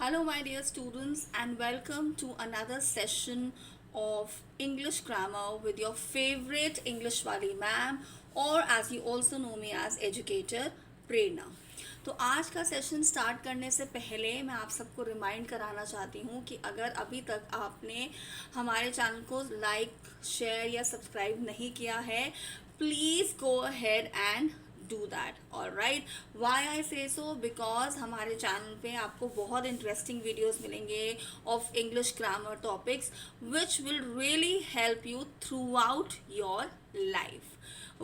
Hello, my dear students, and welcome to another session of English grammar with your favorite English wali ma'am, or as you also know me as educator प्रेरणा। तो आज का session start करने से पहले मैं आप सबको remind कराना चाहती हूँ कि अगर अभी तक आपने हमारे चैनल को लाइक, शेयर या सब्सक्राइब नहीं किया है, please go ahead and do that. All right, why I say so, because हमारे चैनल पे आपको बहुत इंटरेस्टिंग वीडियोस मिलेंगे of English grammar topics which will really help you throughout your life.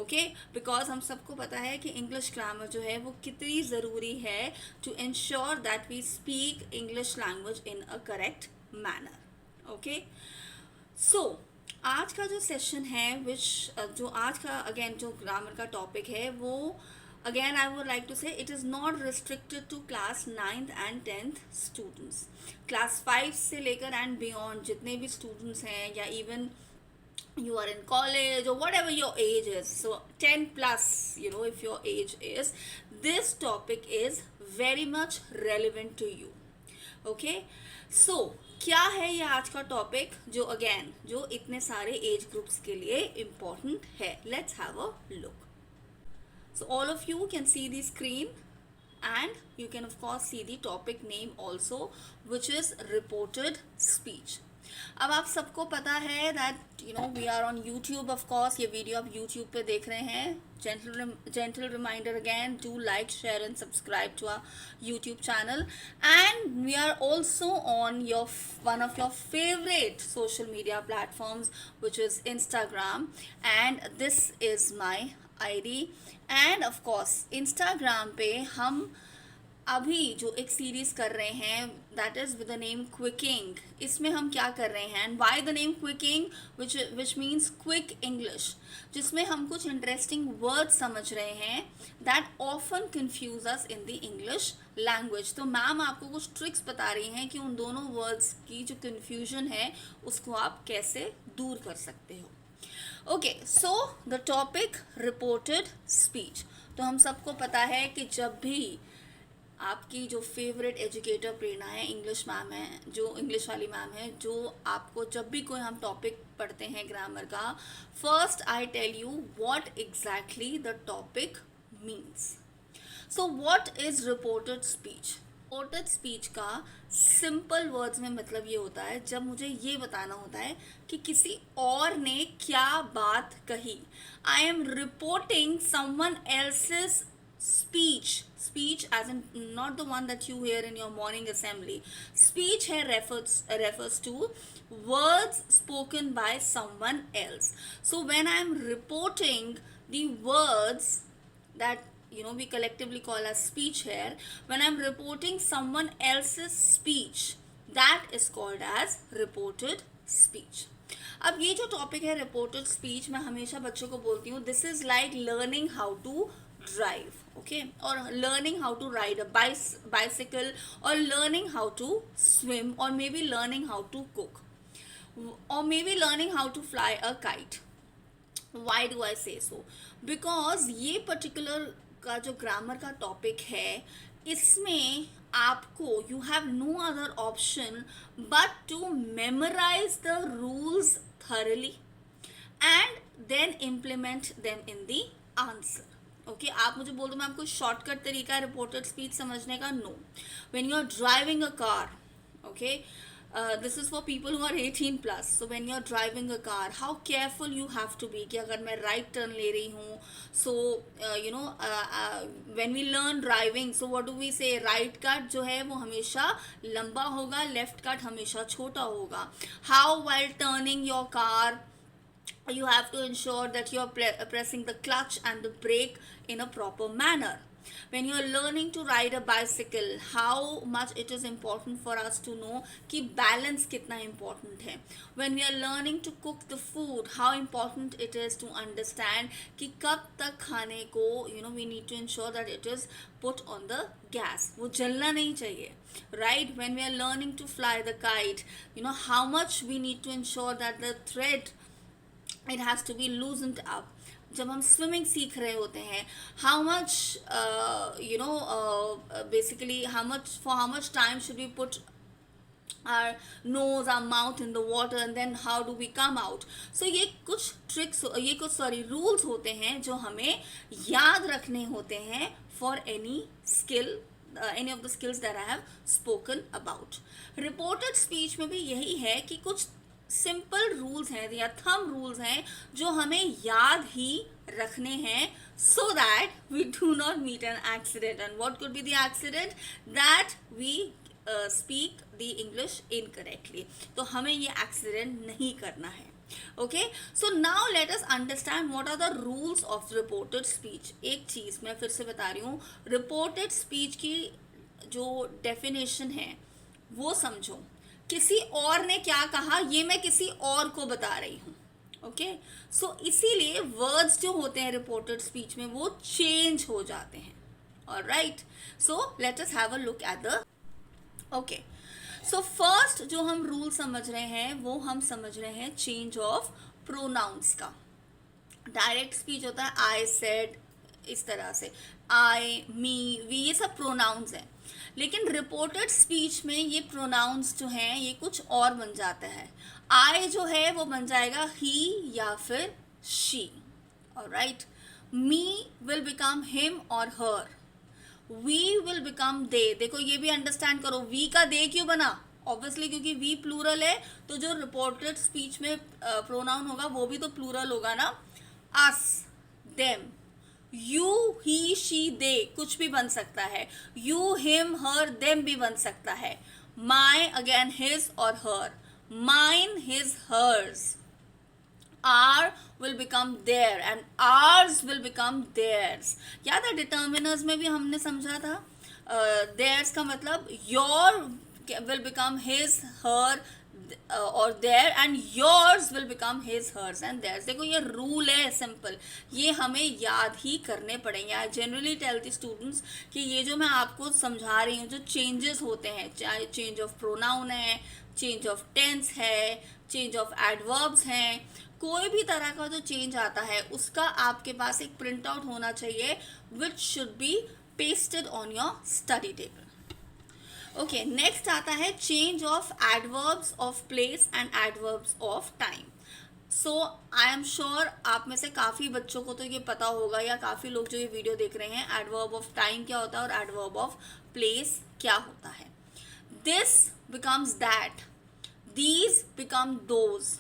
Okay because हम सबको पता है कि इंग्लिश ग्रामर जो है वो कितनी ज़रूरी है to ensure that we speak English language in a correct manner. Okay so आज का जो सेशन है विच जो आज का अगेन जो ग्रामर का टॉपिक है वो again I would like to say it is not restricted to class 9th and 10th students. Class 5 से लेकर एंड बियॉन्ड जितने भी स्टूडेंट्स हैं या even you are in college or whatever your age is, so 10 plus, if your age is, this topic is very much relevant to you. Okay, so क्या है ये आज का टॉपिक जो अगेन जो इतने सारे एज ग्रुप्स के लिए इम्पोर्टेंट है। Let's have a look. So all of you can see the screen and you can of course see the topic name also, which is reported speech. अब आप सबको पता है that we are on YouTube. Of course ये video आप YouTube पे देख रहे हैं। gentle reminder again, do like, share and subscribe to our YouTube channel, and we are also on your one of your favorite social media platforms, which is Instagram, and this is my ID. and of course Instagram पे हम अभी जो एक series कर रहे हैं that is with the name क्विकिंग। इसमें हम क्या कर रहे हैं and why the name क्विकिंग which means quick English, जिसमें हम कुछ इंटरेस्टिंग वर्ड्स समझ रहे हैं that often confuse us in the English language. तो मैम आपको कुछ ट्रिक्स बता रही हैं कि उन दोनों वर्ड्स की जो कन्फ्यूजन है उसको आप कैसे दूर कर सकते हो। Okay, so the topic reported speech. तो हम सबको पता है कि जब भी आपकी जो फेवरेट एजुकेटर प्रेरणा है, इंग्लिश मैम है, जो इंग्लिश वाली मैम है, जो आपको जब भी कोई हम टॉपिक पढ़ते हैं ग्रामर का, first I tell you what exactly the topic means. So what is reported speech? Reported speech का सिंपल वर्ड्स में मतलब ये होता है जब मुझे ये बताना होता है कि किसी और ने क्या बात कही। I am reporting someone else's speech as in not the one that you hear in your morning assembly. Speech here refers to words spoken by someone else. So when I am reporting the words that we collectively call as speech here, when I am reporting someone else's speech, that is called as reported speech. अब ये जो topic है reported speech, मैं हमेशा बच्चों को बोलती हूँ this is like learning how to drive, okay, or learning how to ride a bicycle, or learning how to swim, or maybe learning how to cook, or maybe learning how to fly a kite. Why do I say so? Because ये particular का जो grammar का topic है इसमें आपको you have no other option but to memorize the rules thoroughly and then implement them in the answer. Okay, आप मुझे बोल दो मैं आपको शॉर्टकट तरीका है रिपोर्टेड स्पीच समझने का? No. When you are driving a car, okay, this is for people who are 18 plus. So when you are driving a car, how careful you have to be कि अगर मैं right turn ले रही हूँ, so when we learn driving, so what do we say, right cut जो है वो हमेशा लंबा होगा, लेफ्ट कट हमेशा छोटा होगा। How while turning your car you have to ensure that you are pressing the clutch and the brake in a proper manner. When you are learning to ride a bicycle, how much it is important for us to know कि balance कितना important है. When we are learning to cook the food, how important it is to understand कि कब तक खाने को we need to ensure that it is put on the gas, वो जलना नहीं चाहिए. Right? When we are learning to fly the kite, how much we need to ensure that the thread, it has to be loosened up. जब हम swimming सीख रहे होते हैं, how much basically how much time should we put our nose, our mouth in the water, and then how do we come out. So ये कुछ tricks, ये कुछ rules होते हैं जो हमें याद रखने होते हैं for any skill, any of the skills that I have spoken about. Reported speech में भी यही है कि कुछ सिंपल रूल्स हैं या थंब रूल्स हैं जो हमें याद ही रखने हैं, so that we do not meet an accident. And what could be the accident? That we speak the English incorrectly. तो हमें ये accident नहीं करना है. Okay, so now let us understand what are the rules of reported speech. एक चीज़ मैं फिर से बता रही हूँ, reported speech की जो definition है वो समझो. किसी और ने क्या कहा ये मैं किसी और को बता रही हूँ. ओके, सो इसीलिए वर्ड्स जो होते हैं रिपोर्टेड स्पीच में वो चेंज हो जाते हैं. Alright, so let us have a look at the okay. So first जो हम रूल समझ रहे हैं वो हम समझ रहे हैं चेंज ऑफ प्रोनाउंस का. डायरेक्ट स्पीच होता है आई सेड, इस तरह से आई, मी, वी, ये सब प्रोनाउंस हैं. लेकिन रिपोर्टेड स्पीच में ये प्रोनाउंस जो हैं ये कुछ और बन जाता है. आई जो है वो बन जाएगा ही या फिर she. Alright, me will become him और हर, वी विल बिकम दे. देखो ये भी अंडरस्टैंड करो, वी का दे क्यों बना? ऑब्वियसली क्योंकि वी प्लूरल है, तो जो रिपोर्टेड स्पीच में प्रोनाउन होगा वो भी तो प्लूरल होगा ना. अस, देम, यू, ही, शी, दे कुछ भी बन सकता है. यू, हिम, हर, देम भी बन सकता है. माई अगेन हिज और her, mine, his, hers. Are will become their and ours will become theirs. याद है डिटर्मिनर्स में भी हमने समझा था, theirs का मतलब your will become his, her और their, and yours will become his, hers and theirs. देखो ये रूल है सिंपल, ये हमें याद ही करने पड़ेंगे. I generally tell the students कि ये जो मैं आपको समझा रही हूँ जो चेंजेस होते हैं, चाहे चेंज ऑफ प्रोनाउन है, चेंज ऑफ टेंस है, चेंज ऑफ एडवर्ब्स हैं, कोई भी तरह का जो चेंज आता है उसका आपके पास एक प्रिंट आउट होना चाहिए which should be pasted on your study table. Okay, next आता है change of adverbs of place and adverbs of time. So I am sure आप में से काफ़ी बच्चों को तो ये पता होगा, या काफ़ी लोग जो ये वीडियो देख रहे हैं, एडवर्ब ऑफ टाइम क्या होता है और एडवर्ब ऑफ प्लेस क्या होता है. This becomes that, these become those.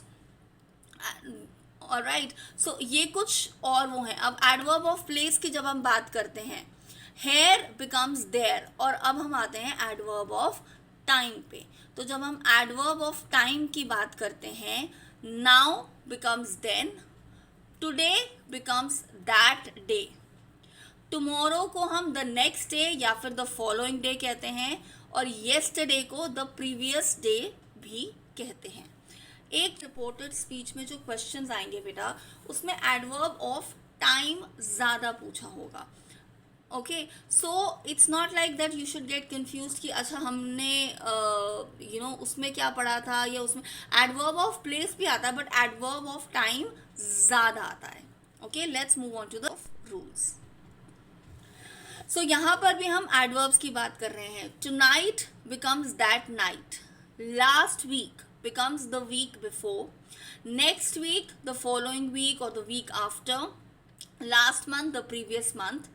All right, so ये कुछ और वो हैं. अब एडवर्ब ऑफ प्लेस की जब हम बात करते हैं, हेयर बिकम्स देयर, और अब हम आते हैं एडवर्ब ऑफ टाइम पे. तो जब हम एडवर्ब ऑफ टाइम की बात करते हैं, now becomes then, today becomes that day, tomorrow को हम द नेक्स्ट डे या फिर द फॉलोइंग डे कहते हैं, और येस्टरडे को द प्रीवियस डे भी कहते हैं. एक रिपोर्टेड स्पीच में जो क्वेश्चंस आएंगे बेटा, उसमें एडवर्ब ऑफ टाइम ज़्यादा पूछा होगा. Okay, so it's not like that you should get confuse कि अच्छा हमने उसमें क्या पढ़ा था, या उसमें एडवर्ब ऑफ प्लेस भी आता है बट एडवर्ब ऑफ टाइम ज़्यादा आता है. Okay, let's move on to the rules. So यहाँ पर भी हम एडवर्ब्स की बात कर रहे हैं. Tonight becomes that night, last week becomes the week before, next week the following week or the week after, last month the previous month,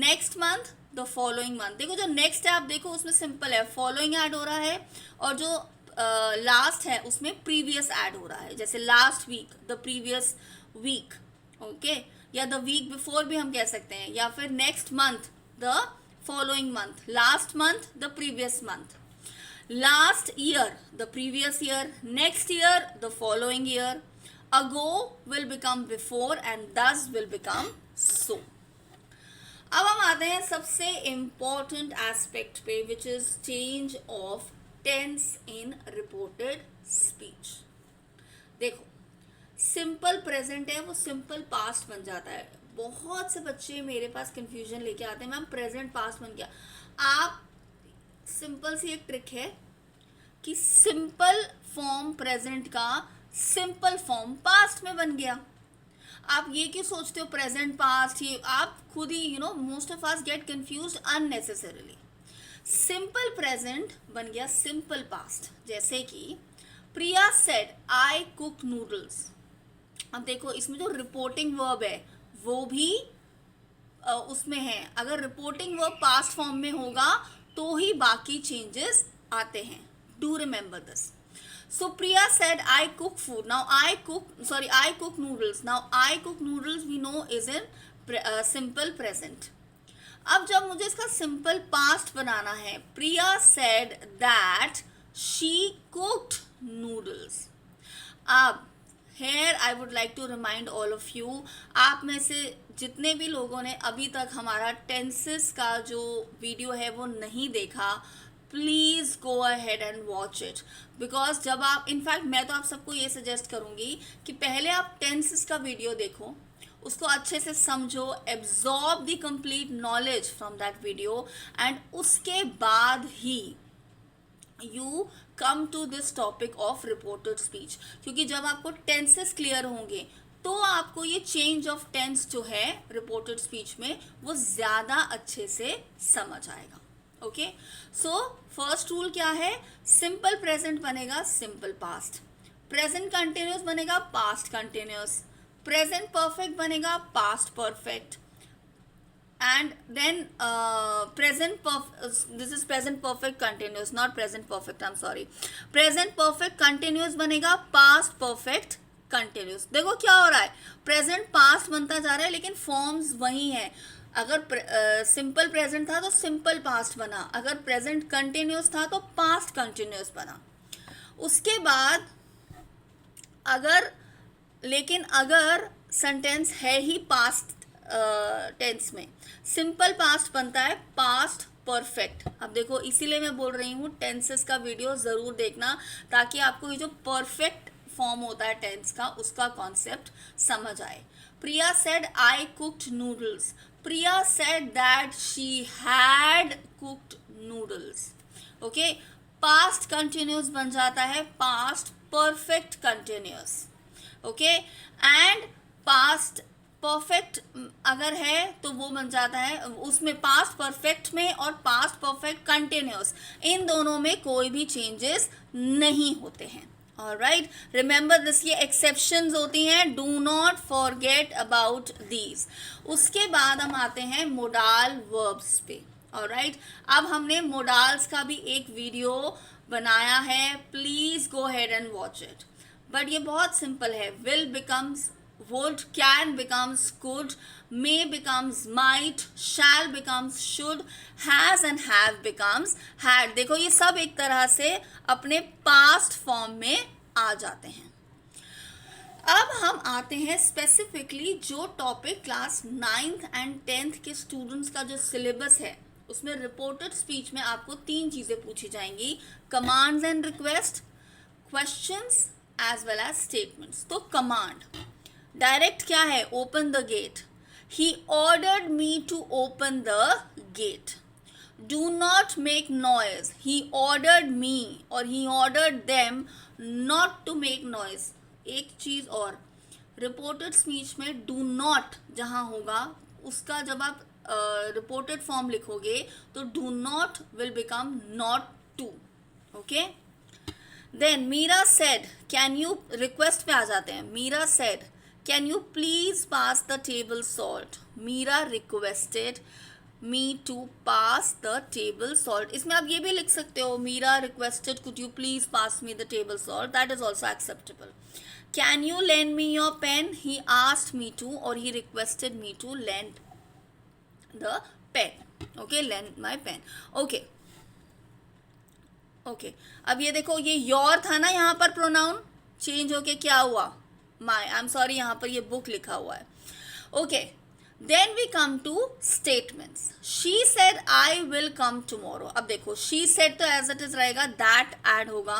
next month the following month. देखो जो next है आप देखो उसमें सिंपल है, following add हो रहा है, और जो last है उसमें previous ऐड हो रहा है. जैसे last week the previous week, okay, या the week before भी हम कह सकते हैं, या फिर next month the following month, last month the previous month, last year the previous year, next year the following year, ago will become before and thus will become so. अब हम आते हैं सबसे important aspect पे, which is change of tense in reported speech. देखो simple present है वो simple past बन जाता है. बहुत से बच्चे मेरे पास confusion लेके आते हैं, मैम present past बन गया. आप सिंपल सी एक ट्रिक है कि सिंपल फॉर्म प्रेजेंट का सिंपल फॉर्म पास्ट में बन गया. आप ये क्यों सोचते हो प्रेजेंट पास्ट, ये आप खुद ही most of us get confused unnecessarily. Simple present बन गया सिंपल पास्ट, जैसे कि Priya said I cook noodles. अब देखो इसमें जो रिपोर्टिंग वर्ब है वो भी उसमें है। अगर रिपोर्टिंग वर्ब पास्ट फॉर्म में होगा तो ही बाकी चेंजेस आते हैं। Do remember this. So Priya said, I cook food. Now I cook noodles. Now I cook noodles we know is in simple present. अब जब मुझे इसका सिंपल पास्ट बनाना है, प्रिया said that she cooked noodles. अब here I would like to remind all of you, आप में से जितने भी लोगों ने अभी तक हमारा टेंसेस का जो वीडियो है वो नहीं देखा, please go ahead and watch it. Because जब आप, इनफैक्ट मैं तो आप सबको ये सजेस्ट करूँगी कि पहले आप टेंसेस का वीडियो देखो, उसको अच्छे से समझो, absorb the complete knowledge from that video, and उसके बाद ही you come to this topic of reported speech. क्योंकि जब आपको टेंसेस क्लियर होंगे तो आपको ये चेंज ऑफ टेंस जो है रिपोर्टेड स्पीच में वो ज़्यादा अच्छे से समझ आएगा। ओके, सो फर्स्ट रूल क्या है? सिंपल प्रेजेंट बनेगा सिंपल पास्ट, प्रेजेंट कंटिन्यूस बनेगा पास्ट कंटिन्यूस, प्रेजेंट परफेक्ट बनेगा past perfect, and then this is present perfect continuous, not present perfect, I'm sorry, present perfect continuous बनेगा past perfect continuous। देखो क्या हो रहा है, प्रेजेंट पास्ट बनता जा रहा है लेकिन फॉर्म्स वही है। अगर सिंपल प्रेजेंट था तो सिंपल पास्ट बना, अगर प्रेजेंट कंटिन्यूस था तो पास्ट कंटिन्यूस बना। उसके बाद अगर सेंटेंस है ही पास्ट टेंस में, सिंपल पास्ट बनता है पास्ट परफेक्ट। अब देखो इसीलिए मैं बोल रही हूँ टेंसेस का वीडियो ज़रूर देखना, ताकि आपको ये जो परफेक्ट फॉर्म होता है टेंस का उसका कॉन्सेप्ट समझ आए। Priya said I cooked noodles, Priya said that she had cooked noodles. Okay, past continuous बन जाता है past perfect continuous. Okay, and past perfect अगर है तो वो बन जाता है, उसमें पास्ट परफेक्ट में और पास्ट परफेक्ट कंटिन्यूस, इन दोनों में कोई भी चेंजेस नहीं होते हैं। ऑलराइट, रिमेंबर दिस, ये एक्सेप्शंस होती हैं, do not forget about these. उसके बाद हम आते हैं मोडाल वर्ब्स पे। ऑलराइट, अब हमने मोडाल्स का भी एक वीडियो बनाया है, please go head and watch it. But ये बहुत सिंपल है, will becomes would, can becomes could, may becomes might, shall becomes should, has and have becomes had। देखो ये सब एक तरह से अपने पास्ट फॉर्म में आ जाते हैं। अब हम आते हैं स्पेसिफिकली जो topic class 9th and 10th के स्टूडेंट्स का जो सिलेबस है उसमें रिपोर्टेड स्पीच में आपको 3 चीज़ें पूछी जाएंगी, commands and request, questions as well as statements. तो कमांड डायरेक्ट क्या है? Open the gate, he ordered me to open the gate. Do not make noise, he ordered me और he ordered them not to make noise. एक चीज़ और, reported speech में do not जहाँ होगा उसका जब आप रिपोर्टेड फॉर्म लिखोगे तो do not will become not to. Okay, then Meera said, can you, request पे आ जाते हैं। Meera said can you please pass the table salt, Meera requested me to pass the table salt. इसमें आप ये भी लिख सकते हो, Meera requested could you please pass me the table salt, that is also acceptable. Can you lend me your pen, he asked me to और he requested me to lend the pen. Okay, lend my pen. Okay okay, अब ये देखो, ये your था ना, यहाँ पर pronoun change होके क्या हुआ? माई, आई एम सॉरी, यहाँ पर ये बुक लिखा हुआ है। Okay, then we come to statements. She said I will come tomorrow. अब देखो, शी सेड तो एज इट इज रहेगा, दैट ऐड होगा।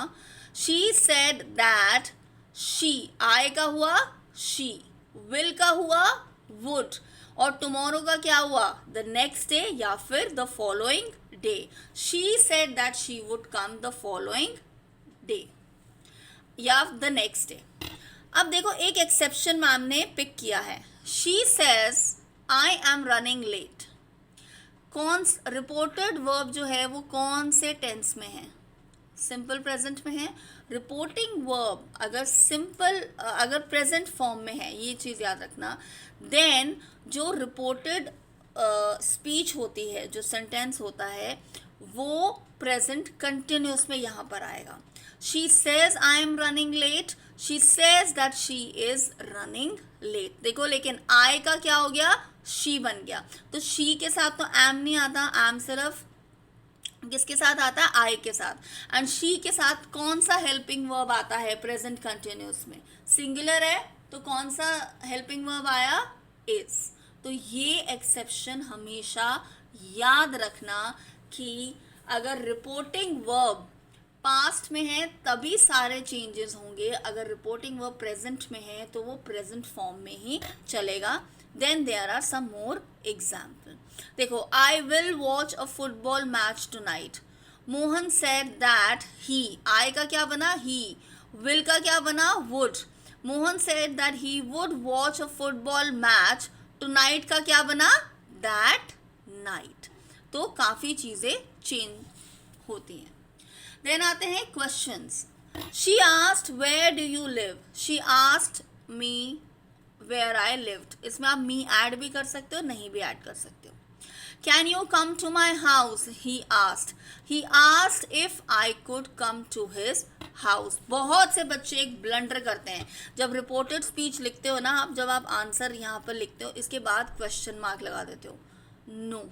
She said that, she, I का हुआ शी, विल का हुआ वुड, और टुमारो का क्या हुआ? द नेक्स्ट डे या फिर the following day. She said that she would come the following day या द नेक्स्ट डे। अब देखो एक एक्सेप्शन मैम ने पिक किया है. She says I am running late. कौन रिपोर्टेड वर्ब जो है वो कौन से टेंस में है? सिंपल प्रेजेंट में है. रिपोर्टिंग वर्ब अगर सिंपल अगर प्रेजेंट फॉर्म में है, ये चीज़ याद रखना, देन जो रिपोर्टेड स्पीच होती है, जो सेंटेंस होता है, वो प्रेजेंट कंटिन्यूस में यहाँ पर आएगा. She says I am running late. She says that she is running late. देखो लेकिन आई का क्या हो गया? शी बन गया. तो शी के साथ तो एम नहीं आता. एम सिर्फ किसके साथ आता है? आई के साथ. एंड शी के साथ कौन सा हेल्पिंग वर्ब आता है प्रेजेंट कंटिन्यूस में? सिंगुलर है तो कौन सा हेल्पिंग वर्ब आया? इज. तो ये एक्सेप्शन हमेशा याद रखना कि अगर रिपोर्टिंग वर्ब पास्ट में है तभी सारे चेंजेस होंगे. अगर रिपोर्टिंग वर्ब प्रेजेंट में है तो वो प्रेजेंट फॉर्म में ही चलेगा. Then there are some more example. देखो, I will watch a football match tonight. Mohan said that he. I का क्या बना? ही. विल का क्या बना? Would. Mohan said that he would watch a football match. Tonight का क्या बना? That night. तो काफ़ी चीज़ें चेंज होती हैं. देन आते हैं questions. She asked where do you live. She asked me where I lived. इसमें आप मी ऐड भी कर सकते हो, नहीं भी ऐड कर सकते हो. Can you come to my house? He asked. He asked if I could come to his house. बहुत से बच्चे एक ब्लंडर करते हैं. जब रिपोर्टेड स्पीच लिखते हो ना आप, जब आप आंसर यहाँ पर लिखते हो, इसके बाद क्वेश्चन मार्क लगा देते हो. नो,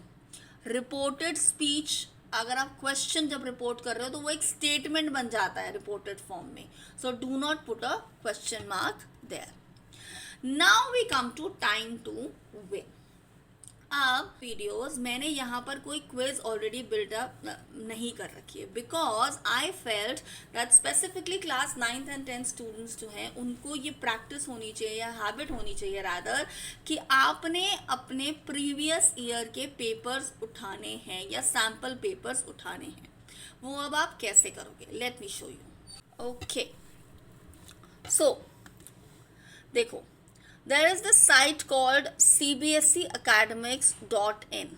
रिपोर्टेड स्पीच अगर आप क्वेश्चन जब रिपोर्ट कर रहे हो तो वो एक स्टेटमेंट बन जाता है रिपोर्टेड फॉर्म में. So do not put a question mark there. Now we come to time to win. अब वीडियोस मैंने यहाँ पर कोई क्विज ऑलरेडी बिल्डअप नहीं कर रखी है, because I felt that specifically class 9th and 10th students जो हैं उनको ये प्रैक्टिस होनी चाहिए या हैबिट होनी चाहिए रादर कि आपने अपने प्रीवियस ईयर के पेपर्स उठाने हैं या सैम्पल पेपर्स उठाने हैं. वो अब आप कैसे करोगे? Let me show you. Okay, so देखो, there is this site called cbseacademics.in.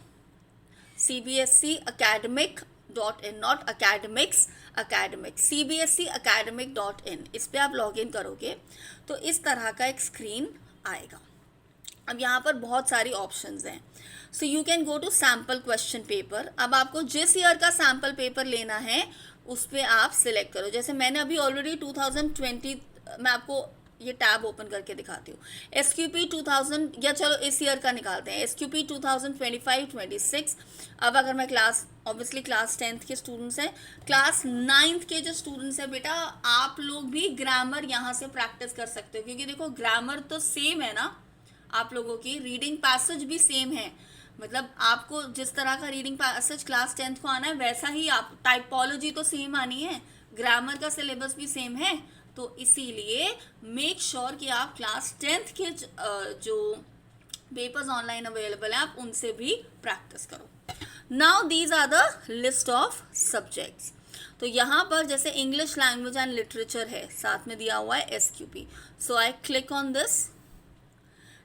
cbseacademic.in, not academics, academic. cbseacademic.in. इस पे आप लॉग इन करोगे तो इस तरह का एक स्क्रीन आएगा. अब यहाँ पर बहुत सारी ऑप्शंस हैं. So you can go to sample question paper. अब आपको जिस ईयर का सैम्पल पेपर लेना है उस पर आप सिलेक्ट करो. जैसे मैंने अभी ऑलरेडी 2020, मैं आपको ये टैब ओपन करके दिखाती हूँ. SQP 2000, या चलो इस ईयर का निकालते हैं, SQP 2025-26. अब अगर मैं क्लास, ऑब्वियसली क्लास 10th के स्टूडेंट्स हैं, क्लास 9th के जो स्टूडेंट्स हैं, बेटा आप लोग भी ग्रामर यहाँ से प्रैक्टिस कर सकते हो, क्योंकि देखो ग्रामर तो सेम है ना आप लोगों की, रीडिंग पैसेज भी सेम है. मतलब आपको जिस तरह का रीडिंग पैसेज क्लास 10th को आना है वैसा ही आप, टाइपोलॉजी तो सेम आनी है, ग्रामर का सिलेबस भी सेम है. तो इसीलिए मेक श्योर कि आप क्लास 10th के जो पेपर्स ऑनलाइन अवेलेबल हैं आप उनसे भी प्रैक्टिस करो. Now these are the list of subjects. तो यहाँ पर जैसे इंग्लिश लैंग्वेज एंड लिटरेचर है, साथ में दिया हुआ है SQP. So I click on this.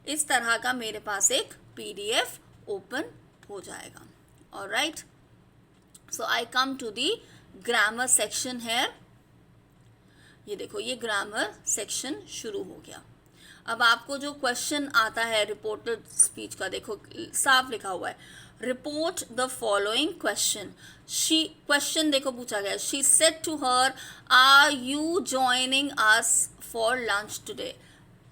इस तरह का मेरे पास एक PDF ओपन हो जाएगा. Alright, so I come to the grammar section है. ये देखो, ये ग्रामर सेक्शन शुरू हो गया. अब आपको जो क्वेश्चन आता है रिपोर्टेड स्पीच का, देखो साफ लिखा हुआ है, report the following question. Question देखो पूछा गया, she said to her are you joining us for lunch today.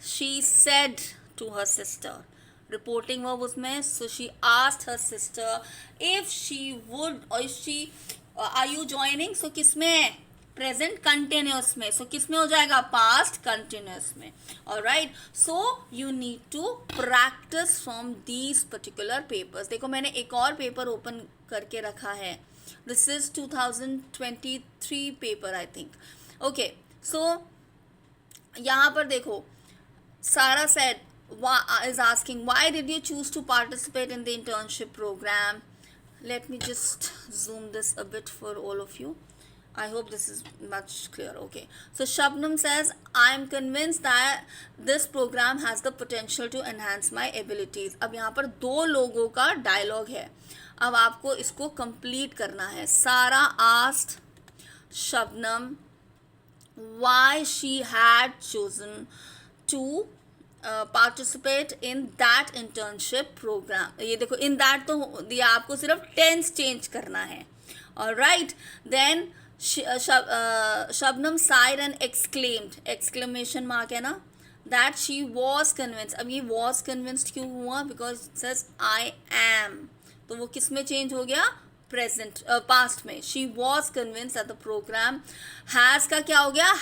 She said to her sister. Reporting verb उसमें, so she asked her sister if she would, और if she are you joining, so किसमें? Present continuous में. सो किस में हो जाएगा? Past continuous में. Alright, so you need to practice from these particular papers. देखो मैंने एक और पेपर ओपन करके रखा है. This is 2023 paper I think. Okay, so यहाँ पर देखो, Sarah said is asking why did you choose to participate in the internship program. Let me just zoom this a bit for all of you. I hope this is much clear. Okay. So Shabnam says, I am convinced that this program has the potential to enhance my abilities. अब यहाँ पर दो लोगों का dialogue है. अब आपको इसको कंप्लीट करना है. सारा asked Shabnam why she had chosen to participate in that internship program. ये देखो in that तो दिया, आपको सिर्फ टेंस चेंज करना है. Alright, then Shabnam sighed and exclaimed, exclamation mark है ना, that she was convinced. अब ये was convinced क्यों हुआ? Because it says I am, तो वो किस में चेंज हो गया? प्रेजेंट पास्ट में. She was convince that the programme has का क्या हो गया?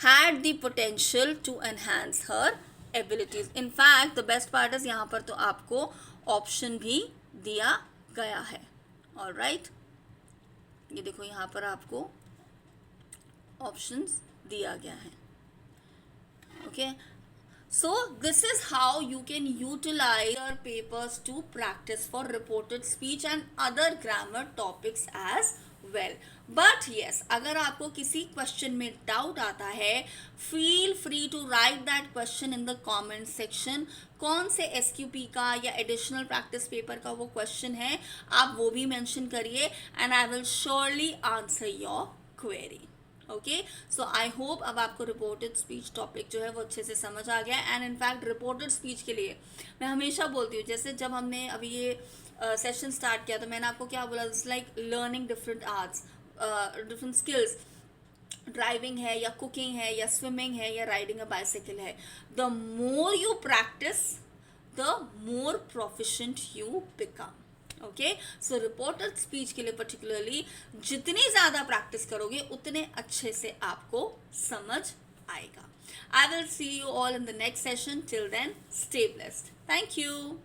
Had the potential to enhance her abilities. In fact the best part is यहाँ पर तो आपको ऑप्शन भी दिया गया है. ऑलराइट, ये देखो यहाँ पर आपको ऑप्शंस दिया गया है. Okay, so this is how you can utilize your papers to practice for reported speech and other grammar topics as well. But yes, अगर आपको किसी क्वेश्चन में डाउट आता है, feel free to write that question in the comment section. कौन से SQP का या एडिशनल प्रैक्टिस पेपर का वो क्वेश्चन है, आप वो भी मेंशन करिए and I will surely answer your query. Okay, so I hope अब आपको रिपोर्टेड स्पीच टॉपिक जो है वो अच्छे से समझ आ गया. एंड इनफैक्ट रिपोर्टेड स्पीच के लिए मैं हमेशा बोलती हूँ, जैसे जब हमने अभी ये सेशन स्टार्ट किया तो मैंने आपको क्या बोला, it's like learning different arts, different skills. Driving है या कुकिंग है या स्विमिंग है या राइडिंग अ बाइसाइकिल है. The more you practice the more proficient you become. Okay, so reported speech के लिए पर्टिकुलरली जितनी ज़्यादा प्रैक्टिस करोगे उतने अच्छे से आपको समझ आएगा. I will see you all in the next session. Till then, stay blessed. Thank you.